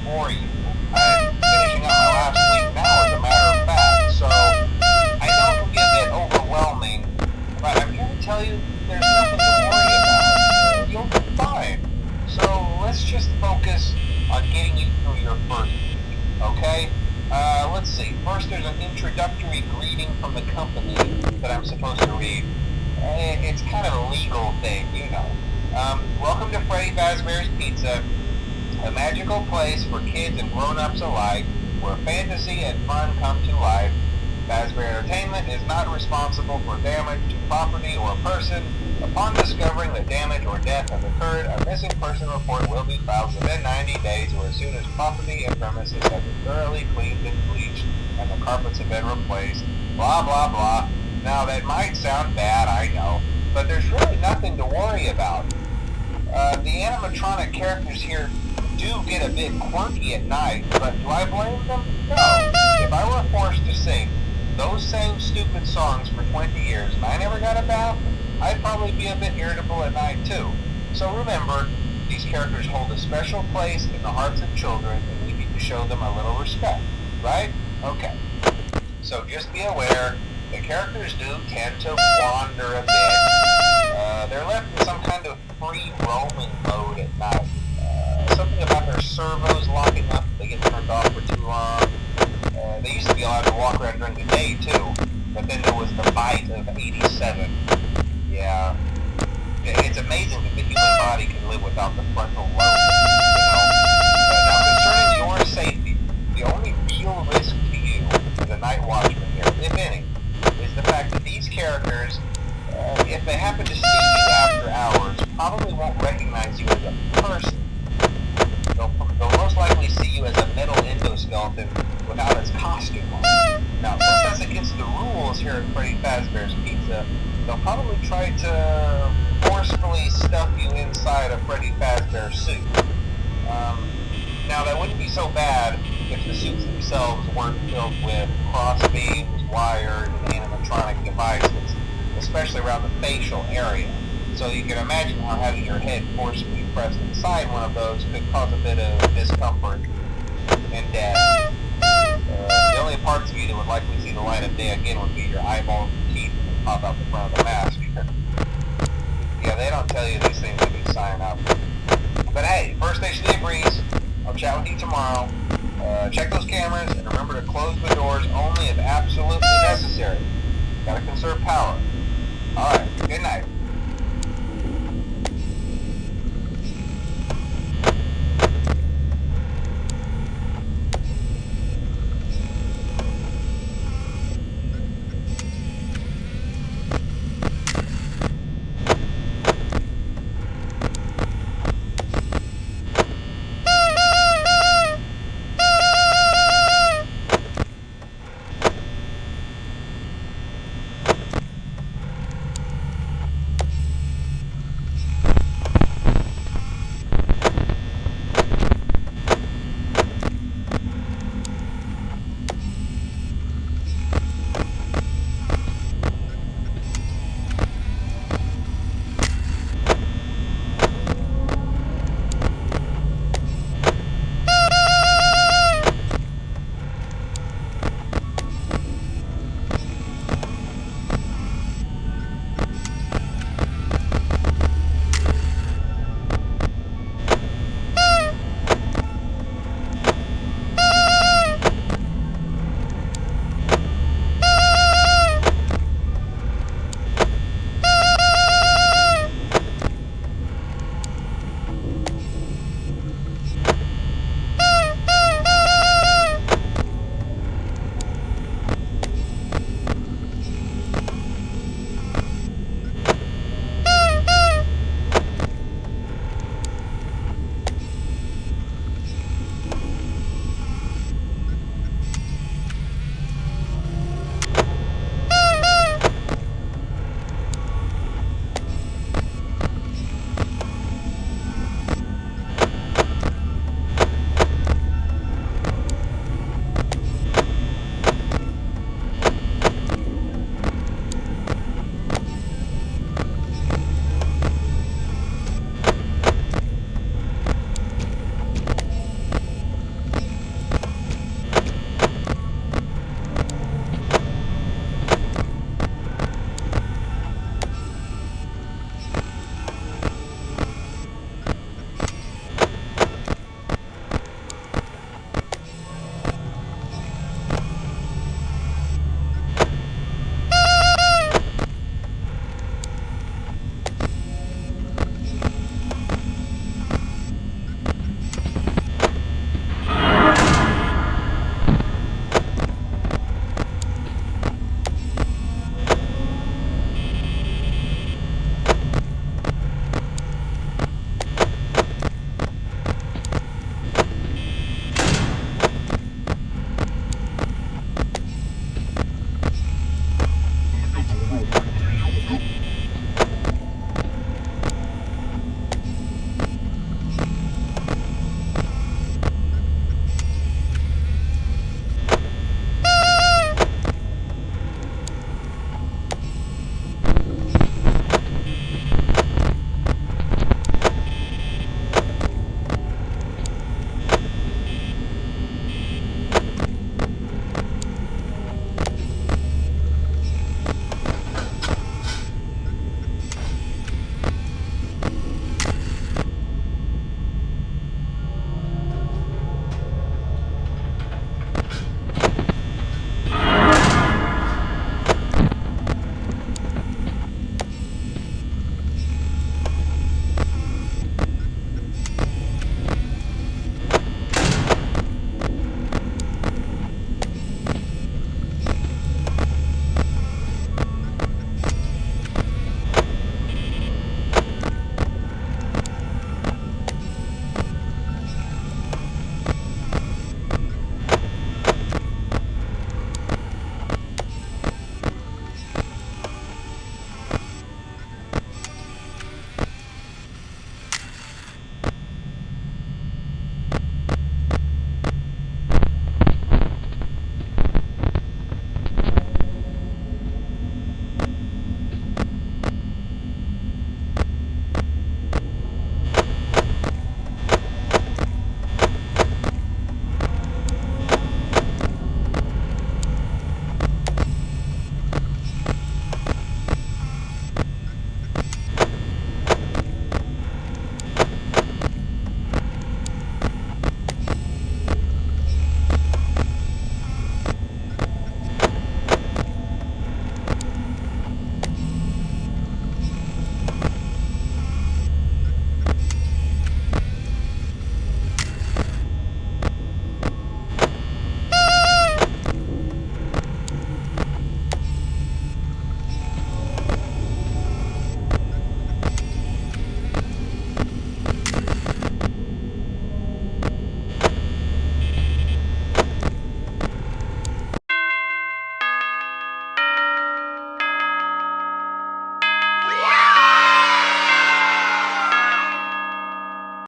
for you. I'm finishing up my last week now, as a matter of fact, so I know it can be a bit overwhelming, but I'm here to tell you there's nothing to worry about. You'll be fine. So let's just focus on getting you through your first week, okay? Let's see. First, there's an introductory greeting from the company that I'm supposed to read. It's kind of a legal thing, you know. Welcome to Freddy Fazbear's Pizza, a magical place for kids and grown-ups alike, where fantasy and fun come to life. Fazbear Entertainment is not responsible for damage to property or person. Upon discovering that damage or death has occurred, a missing person report will be filed within 90 days or as soon as property and premises have been thoroughly cleaned and bleached and the carpets have been replaced. Blah, blah, blah. Now, that might sound bad, I know, but there's really nothing to worry about. The animatronic characters here do get a bit quirky at night, but do I blame them? No. If I were forced to sing those same stupid songs for 20 years and I never got a bath, I'd probably be a bit irritable at night too. So remember, these characters hold a special place in the hearts of children and we need to show them a little respect, right? Okay. So just be aware, the characters do tend to wander a bit. They're left in some kind of free roaming mode at night. Something about their servos locking up if they get turned off for too long. They used to be allowed to walk around during the day too, but then there was the bite of 87. Yeah, it's amazing that the human body can live without the frontal lobe, you know? Now, concerning your safety, the only real risk to you as a night watchman here, if any, is the fact that these characters, if they happen to see you after hours, probably won't recognize you as a person. They'll most likely see you as a metal endoskeleton without its costume on. Now, since that's against the rules here at Freddy Fazbear's Pizza, they'll probably try to forcefully stuff you inside a Freddy Fazbear suit. Now, that wouldn't be so bad if the suits themselves weren't filled with crossbeams, wires, and animatronic devices, especially around the facial area. So you can imagine how having your head forcibly pressed inside one of those could cause a bit of discomfort and death. The only parts of you that would likely see the light of day again would be your eyeballs and teeth that pop out the front of the mask. Yeah, they don't tell you these things when you sign up. But hey, first station of the breeze. I'll chat with you tomorrow. Check those cameras and remember to close the doors only if absolutely necessary. Gotta conserve power. Alright, good night.